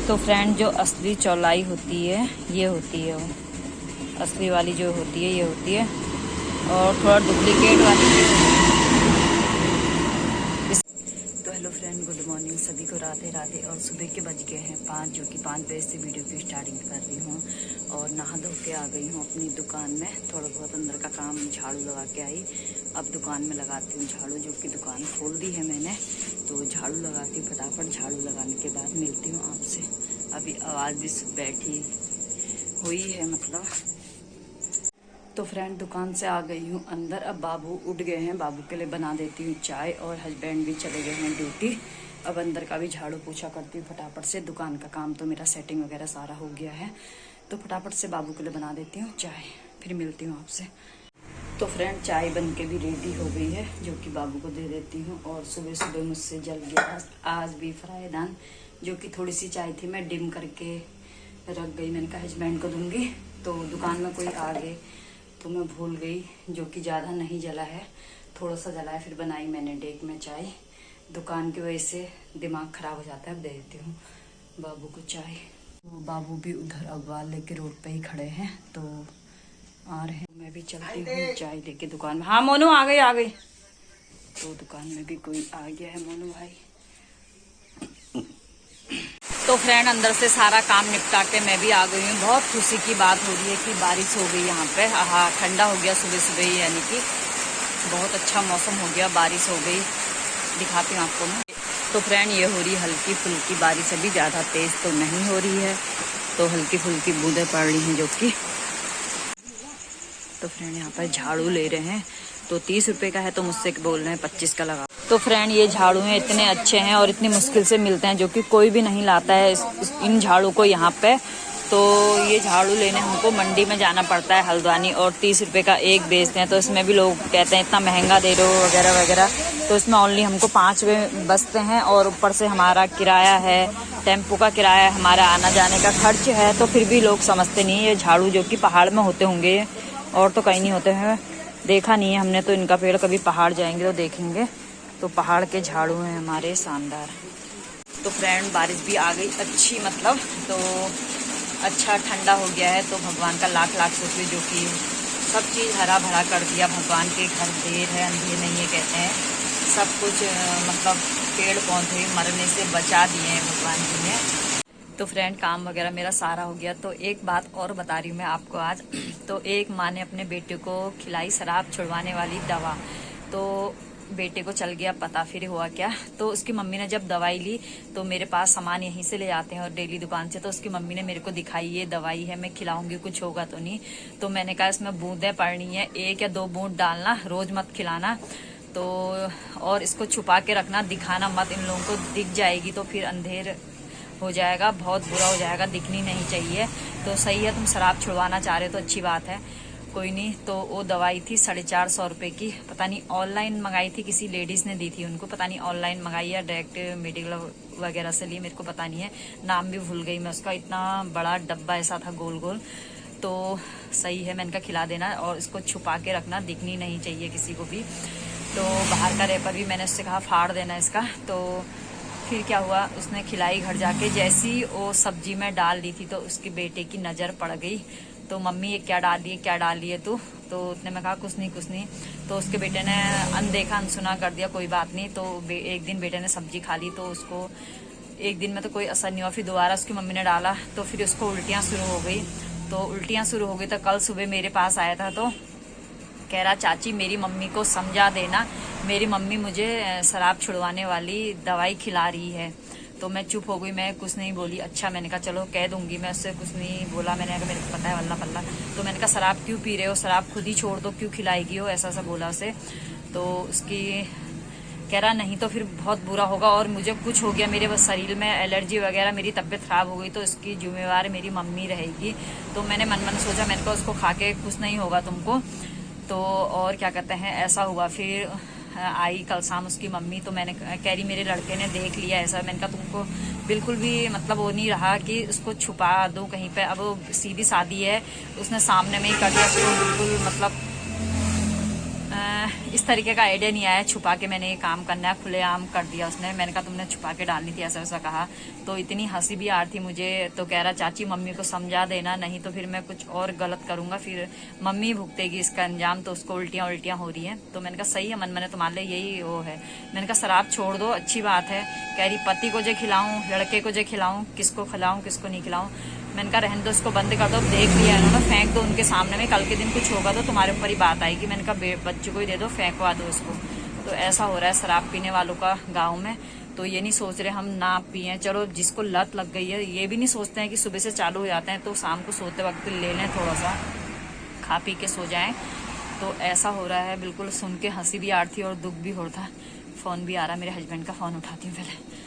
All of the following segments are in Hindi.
तो फ्रेंड, जो असली चौलाई होती है ये होती है, वो असली वाली जो होती है ये होती है, और थोड़ा डुप्लीकेट वाली ये होती है। तो हेलो फ्रेंड, गुड मॉर्निंग सभी को, राधे राधे। और सुबह के बज गए हैं 5, जो कि 5 बजे से वीडियो की स्टार्टिंग कर रही हूँ। और नहा धो के आ गई हूँ अपनी दुकान में, थोड़ा बहुत अंदर का काम झाड़ू लगा के आई। अब दुकान में लगाती हूँ झाड़ू, जो कि दुकान खोल दी है मैंने, तो झाड़ू लगाती हूँ फटाफट। झाड़ू लगाने के बाद मिलती हूँ आपसे। अभी आवाज़ भी बैठी हुई है मतलब। तो फ्रेंड, दुकान से आ गई हूँ अंदर। अब बाबू उठ गए हैं, बाबू के लिए बना देती हूँ चाय, और हस्बैंड भी चले गए हैं ड्यूटी। अब अंदर का भी झाड़ू पोछा करती हूँ फटाफट से। दुकान का काम तो मेरा सेटिंग वगैरह सारा हो गया है, तो फटाफट से बाबू के लिए बना देती हूँ चाय, फिर मिलती हूँ आपसे। तो फ्रेंड, चाय बन के भी रेडी हो गई है, जो कि बाबू को दे देती हूँ। और सुबह सुबह मुझसे जल गया आज भी फ्राई दान, जो कि थोड़ी सी चाय थी, मैं डिम करके रख गई। मैंने कहा हस्बैंड को दूंगी, तो दुकान में कोई आ गए तो मैं भूल गई, जो कि ज़्यादा नहीं जला है, थोड़ा सा जला है। फिर बनाई मैंने डेक में चाय। दुकान की वजह से दिमाग खराब हो जाता है। अब दे देती हूँ बाबू को चाय। वो बाबू भी उधर अखबार लेके रोड पे ही खड़े हैं, तो आ रहे हैं। मैं भी चलती हूँ चाय लेके दुकान में। हाँ मोनू, आ गई आ गई। तो दुकान में भी कोई आ गया है, मोनू भाई। तो फ्रेंड, अंदर से सारा काम निपटा के मैं भी आ गई हूँ। बहुत खुशी की बात हो रही है कि बारिश हो गई यहाँ पे। हाँ, ठंडा हो गया सुबह सुबह ही, यानी कि बहुत अच्छा मौसम हो गया, बारिश हो गई। दिखाती हूँ आपको मैं। तो फ्रेंड, ये हो रही हल्की फुल्की बारिश, अभी ज़्यादा तेज़ तो नहीं हो रही है, तो हल्की फुल्की बूंदें पड़ रही हैं जो कि। तो फ्रेंड, यहाँ पर झाड़ू ले रहे हैं, तो 30 रुपये का है, तो मुझसे बोल रहे हैं 25 का लगा। तो फ्रेंड, ये झाड़ू हैं, इतने अच्छे हैं और इतनी मुश्किल से मिलते हैं, जो कि कोई भी नहीं लाता है इन झाड़ू को यहाँ पे। तो ये झाड़ू लेने हमको मंडी में जाना पड़ता है, हल्द्वानी, और 30 रुपये का एक बेचते हैं। तो इसमें भी लोग कहते हैं इतना महंगा दे रहे हो वगैरह वगैरह। तो इसमें ओनली हमको 5 रुपये बचते हैं, और ऊपर से हमारा किराया है, टेम्पो का किराया, हमारा आना जाने का खर्च है। तो फिर भी लोग समझते नहीं। ये झाड़ू जो कि पहाड़ में होते होंगे, और तो कहीं नहीं होते हैं, देखा नहीं है हमने तो इनका पेड़। कभी पहाड़ जाएंगे तो देखेंगे। तो पहाड़ के झाड़ू हैं हमारे, शानदार। तो फ्रेंड, बारिश भी आ गई अच्छी, मतलब तो अच्छा ठंडा हो गया है। तो भगवान का लाख लाख शुक्र, जो कि सब चीज़ हरा भरा कर दिया। भगवान के घर देर है अंधेर नहीं है कहते हैं। सब कुछ मतलब पेड़ पौधे मरने से बचा दिए हैं भगवान जी ने। तो फ्रेंड, काम वगैरह मेरा सारा हो गया। तो एक बात और बता रही हूँ मैं आपको आज। तो एक माँ ने अपने बेटे को खिलाई शराब छुड़वाने वाली दवा, तो बेटे को चल गया पता। फिर हुआ क्या, तो उसकी मम्मी ने जब दवाई ली, तो मेरे पास सामान यहीं से ले जाते हैं और डेली दुकान से। तो उसकी मम्मी ने मेरे को दिखाई, ये दवाई है, मैं खिलाऊंगी, कुछ होगा तो नहीं। तो मैंने कहा इसमें बूंदें पड़नी है, 1 या 2 बूंद डालना, रोज मत खिलाना। तो और इसको छुपा के रखना, दिखाना मत, इन लोगों को दिख जाएगी तो फिर अंधेर हो जाएगा, बहुत बुरा हो जाएगा, दिखनी नहीं चाहिए। तो सही है, तुम शराब छुड़वाना चाह रहे हो तो अच्छी बात है, कोई नहीं। तो वो दवाई थी 450 रुपये की, पता नहीं ऑनलाइन मंगाई थी, किसी लेडीज़ ने दी थी उनको, पता नहीं ऑनलाइन मंगाई या डायरेक्ट मेडिकल वगैरह से लिए, मेरे को पता नहीं है, नाम भी भूल गई मैं उसका। इतना बड़ा डब्बा ऐसा था गोल गोल। तो सही है, मैंने कहा खिला देना, और इसको छुपा के रखना, दिखनी नहीं चाहिए किसी को भी। तो बाहर का रेपर भी मैंने उससे कहा फाड़ देना इसका। तो फिर क्या हुआ, उसने खिलाई घर जाके। जैसी वो सब्जी में डाल दी थी, तो उसके बेटे की नज़र पड़ गई। तो मम्मी ये क्या डाल दिए, क्या डाल दिए तू? तो उसने मैं कहा कुछ नहीं कुछ नहीं। तो उसके बेटे ने अनदेखा अनसुना कर दिया, कोई बात नहीं। तो एक दिन बेटे ने सब्जी खा ली, तो उसको एक दिन में तो कोई असर नहीं हुआ। फिर दोबारा उसकी मम्मी ने डाला, तो फिर उसको उल्टियाँ शुरू हो गई। तो उल्टियाँ शुरू हो गई, तो कल सुबह मेरे पास आया था, तो कह रहा चाची मेरी मम्मी को समझा देना, मेरी मम्मी मुझे शराब छुड़वाने वाली दवाई खिला रही है। तो मैं चुप हो गई, मैं कुछ नहीं बोली। अच्छा, मैंने कहा चलो कह दूंगी, मैं उससे कुछ नहीं बोला। मैंने कहा मेरे को पता है वल्ला पल्ला। तो मैंने कहा शराब क्यों पी रहे हो, शराब खुद ही छोड़ दो, क्यों खिलाएगी हो, ऐसा सा बोला उसे। तो उसकी कह रहा नहीं तो फिर बहुत बुरा होगा, और मुझे कुछ हो गया, मेरे शरीर में एलर्जी वगैरह, मेरी तबीयत खराब हो गई, तो इसकी जिम्मेवार मेरी मम्मी रहेगी। तो मैंने मन मन सोचा, मैंने कहा उसको खा के कुछ नहीं होगा तुमको। तो और क्या कहते हैं, ऐसा हुआ। फिर आई कल शाम उसकी मम्मी, तो मैंने कह रही मेरे लड़के ने देख लिया ऐसा। मैंने कहा तुमको बिल्कुल भी मतलब वो नहीं रहा कि उसको छुपा दूं कहीं पे। अब वो सीधी सादी है, उसने सामने में ही कर दिया उसको, बिल्कुल मतलब इस तरीके का आइडिया नहीं आया, छुपा के मैंने ये काम करना है, खुलेआम कर दिया उसने। मैंने कहा तुमने छुपा के डालनी थी, ऐसा वैसा कहा। तो इतनी हंसी भी आ रही थी मुझे। तो कह रहा चाची मम्मी को समझा देना, नहीं तो फिर मैं कुछ और गलत करूंगा, फिर मम्मी भुगतेगी इसका अंजाम, तो उसको उल्टियां उल्टियां हो रही है। तो मैंने कहा सही है मन, मैंने तुम्हारे लिए यही वो है। मैंने कहा शराब छोड़ दो, अच्छी बात है। कह रही पति को जो खिलाऊं, लड़के को जो खिलाऊं, किसको खिलाऊं किसको नहीं खिलाऊं। मैंने कहा रहने दो, उसको बंद कर दो, देख लिया इन्होंने, फेंक दो उनके सामने में, कल के दिन कुछ होगा तो तुम्हारे ऊपर ही बात आएगी। मैंने कहा बच्चे को ही दे दो, फेंकवा दो उसको। तो ऐसा हो रहा है शराब पीने वालों का गाँव में। तो ये नहीं सोच रहे हम ना पिए, चलो जिसको लत लग गई है, ये भी नहीं सोचते हैं कि सुबह से चालू हो जाते हैं तो शाम को सोते वक्त ले लें, थोड़ा सा खा पी के सो जाएं। तो ऐसा हो रहा है, बिल्कुल सुन के हंसी भी आ रही थी और दुख भी हो रहा था। फोन भी आ रहा, मेरे हस्बैंड का फोन उठाती हूँ पहले।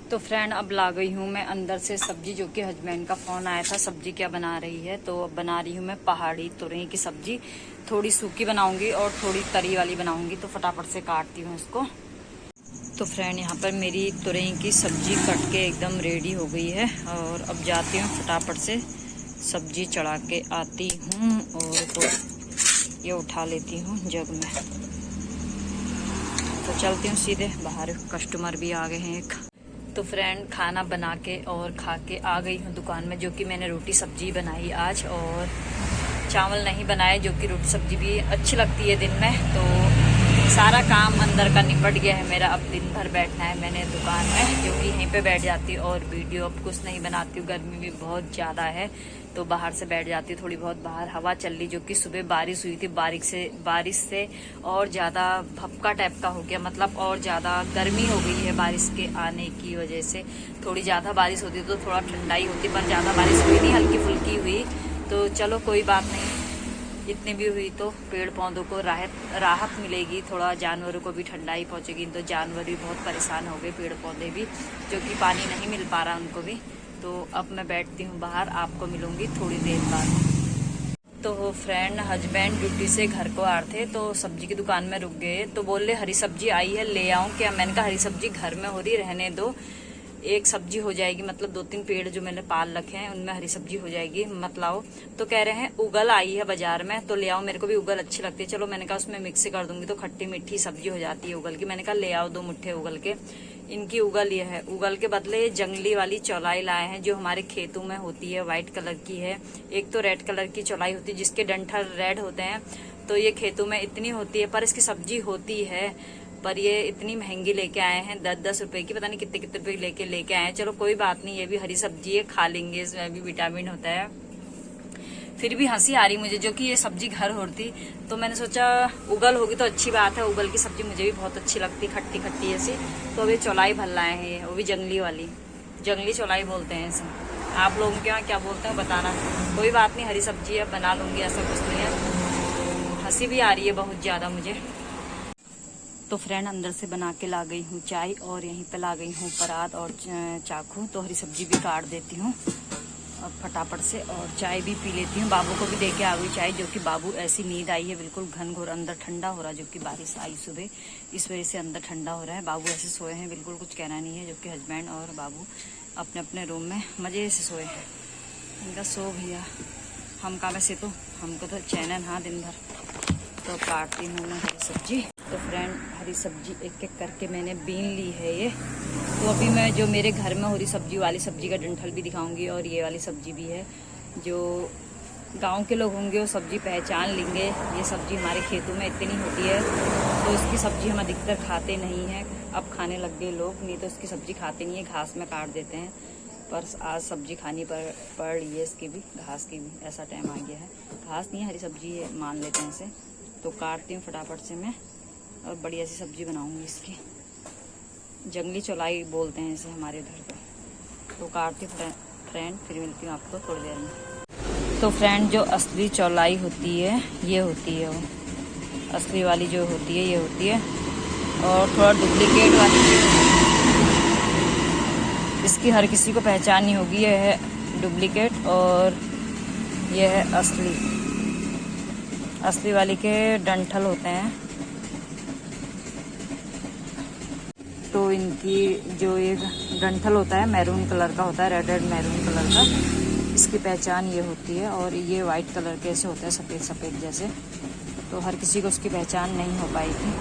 तो फ्रेंड अब ला गई हूँ मैं अंदर से सब्जी, जो कि हस्बैंड का फोन आया था। सब्जी क्या बना रही है, तो अब बना रही हूँ मैं पहाड़ी तुरई की सब्जी। थोड़ी सूखी बनाऊंगी और थोड़ी तरी वाली बनाऊंगी। तो फटाफट से काटती हूँ इसको। तो फ्रेंड यहाँ पर मेरी तुरई की सब्जी कट के एकदम रेडी हो गई है और अब जाती हूँ फटाफट से सब्जी चढ़ा के आती हूँ और तो ये उठा लेती हूँ जग में। तो चलती हूँ सीधे बाहर, कस्टमर भी आ गए हैं एक। तो फ्रेंड खाना बना के और खा के आ गई हूँ दुकान में, जो कि मैंने रोटी सब्जी बनाई आज और चावल नहीं बनाए, जो कि रोटी सब्जी भी अच्छी लगती है दिन में। तो सारा काम अंदर का निपट गया है मेरा। अब दिन भर बैठना है मैंने दुकान में, जो कि यहीं पे बैठ जाती हूँ और वीडियो अब कुछ नहीं बनाती हूँ। गर्मी भी बहुत ज़्यादा है तो बाहर से बैठ जाती हूँ। थोड़ी बहुत बाहर हवा चल रही, जो कि सुबह बारिश हुई थी, बारिश से और ज़्यादा भपका टाइप का हो गया, मतलब और ज़्यादा गर्मी हो गई है बारिश के आने की वजह से। थोड़ी ज़्यादा बारिश होती तो थोड़ा ठंडाई होती, पर ज़्यादा बारिश हुई नहीं, हल्की फुल्की हुई। तो चलो कोई बात नहीं, इतनी भी हुई तो पेड़ पौधों को राहत मिलेगी, थोड़ा जानवरों को भी ठंडाई पहुंचेगी। तो जानवर भी बहुत परेशान हो गए, पेड़ पौधे भी, जो कि पानी नहीं मिल पा रहा उनको भी। तो अब मैं बैठती हूँ बाहर, आपको मिलूंगी थोड़ी देर बाद। तो फ्रेंड हस्बैंड ड्यूटी से घर को आ रहे थे तो सब्जी की दुकान में रुक गए। तो बोले हरी सब्जी आई है, ले आऊं क्या? मैंने कहा हरी सब्जी घर में हो रही, रहने दो, एक सब्जी हो जाएगी, मतलब 2-3 पेड़ जो मैंने पाल रखे हैं उनमें हरी सब्जी हो जाएगी, मत लाओ। तो कह रहे हैं उगल आई है बाजार में तो ले आओ। मेरे को भी उगल अच्छी लगती है, चलो मैंने कहा उसमें मिक्स कर दूंगी तो खट्टी मीठी सब्जी हो जाती है उगल की। मैंने कहा ले आओ 2 मुट्ठे उगल के। इनकी उगल ये है, उगल के बदले ये जंगली वाली चौलाई लाए हैं, जो हमारे खेतों में होती है, व्हाइट कलर की है। एक तो रेड कलर की चौलाई होती है जिसके डंठल रेड होते हैं, तो ये खेतों में इतनी होती है, पर इसकी सब्जी होती है। पर ये इतनी महंगी लेके आए हैं, 10-10 रुपए की, पता नहीं कितने कितने रुपए लेके आए हैं। चलो कोई बात नहीं, ये भी हरी सब्जी है, खा लेंगे, इसमें भी विटामिन होता है। फिर भी हंसी आ रही मुझे, जो कि ये सब्जी घर होती तो मैंने सोचा उगल होगी तो अच्छी बात है। उगल की सब्जी मुझे भी बहुत अच्छी लगती, खट्टी खट्टी ऐसी। तो अभी चौलाई भल लाए हैं, वो भी जंगली वाली, जंगली चौलाई बोलते हैं इसे। आप लोगों के यहाँ क्या बोलते हैं बताना। कोई बात नहीं, हरी सब्जी है, बना लूंगी, ऐसा कुछ नहीं है। हंसी भी आ रही है बहुत ज्यादा मुझे। तो फ्रेंड अंदर से बना के ला गई हूँ चाय और यहीं पे ला गई हूँ परात और चाकू। तो हरी सब्जी भी काट देती हूँ अब फटाफट से और चाय भी पी लेती हूँ। बाबू को भी दे के आ गई चाय, जो कि बाबू ऐसी नींद आई है बिल्कुल घनघोर, अंदर ठंडा हो रहा है, जो कि बारिश आई सुबह, इस वजह से अंदर ठंडा हो रहा है। बाबू ऐसे सोए हैं, बिल्कुल कुछ कहना नहीं है, जो कि हस्बैंड और बाबू अपने अपने रूम में मजे से सोए हैं। इनका सो भैया, हम कहाँ से, तो हमको तो चैन है हाँ दिन भर। तो काटती हूँ मैं हरी सब्जी। तो फ्रेंड हरी सब्जी एक एक करके मैंने बीन ली है ये। तो अभी मैं जो मेरे घर में हो रही सब्जी वाली सब्जी का डंठल भी दिखाऊंगी, और ये वाली सब्जी भी है। जो गांव के लोग होंगे वो सब्जी पहचान लेंगे, ये सब्जी हमारे खेतों में इतनी होती है। तो इसकी सब्जी हम अधिकतर खाते नहीं हैं, अब खाने लग गए लोग, नहीं तो इसकी सब्जी खाते नहीं है, घास में काट देते हैं। पर आज सब्जी खानी पड़ रही है, इसकी भी, घास की भी, ऐसा टाइम आ गया है। घास नहीं है, हरी सब्जी मान लेते हैं इसे। तो काटती हूँ फटाफट से मैं और बढ़िया सी सब्जी बनाऊंगी इसकी। जंगली चौलाई बोलते हैं इसे हमारे इधर पे। तो काटती हूँ फ्रेंड, फिर मिलती हूँ आपको थोड़ी देर में। तो फ्रेंड जो असली चौलाई होती है ये होती है, वो असली वाली जो होती है ये होती है, और थोड़ा डुप्लीकेट वाली इसकी हर किसी को पहचान नहीं होगी। ये है डुप्लीकेट और ये है असली। असली वाली के डंठल होते हैं। तो इनकी जो ये डंठल होता है मैरून कलर का होता है, रेड मैरून कलर का, इसकी पहचान ये होती है। और ये वाइट कलर के ऐसे होते हैं, सफ़ेद सफ़ेद जैसे। तो हर किसी को उसकी पहचान नहीं हो पाई थी।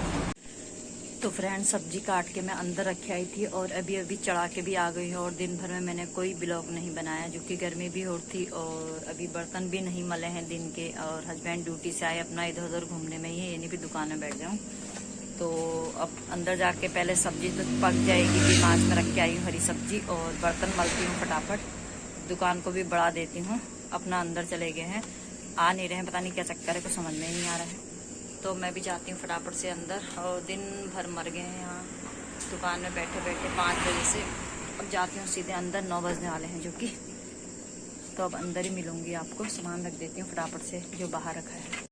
तो फ्रेंड सब्जी काट के मैं अंदर रखे आई थी और अभी चढ़ा के भी आ गई हूँ। और दिन भर में मैंने कोई ब्लॉग नहीं बनाया, जो कि गर्मी भी हो थी और अभी बर्तन भी नहीं मले हैं दिन के। और हस्बैंड ड्यूटी से आए, अपना इधर उधर घूमने में ही है, ये नहीं भी दुकान में बैठ जाऊँ। तो अब अंदर जाके पहले सब्जी तो पक जाएगी, फिर मांस में रख के आई हूँ हरी सब्जी, और बर्तन मलती हूँ फटाफट। दुकान को भी बढ़ा देती हूँ। अपना अंदर चले गए हैं, आ नहीं रहे हैं, पता नहीं क्या चक्कर है, कुछ समझ में ही नहीं आ रहा है। तो मैं भी जाती हूँ फटाफट से अंदर। और दिन भर मर गए हैं यहाँ दुकान में बैठे बैठे 5 बजे से। अब जाती हूँ सीधे अंदर, 9 बजने वाले हैं जो कि। तो अब अंदर ही मिलूंगी आपको, सामान रख देती हूँ फटाफट से जो बाहर रखा है।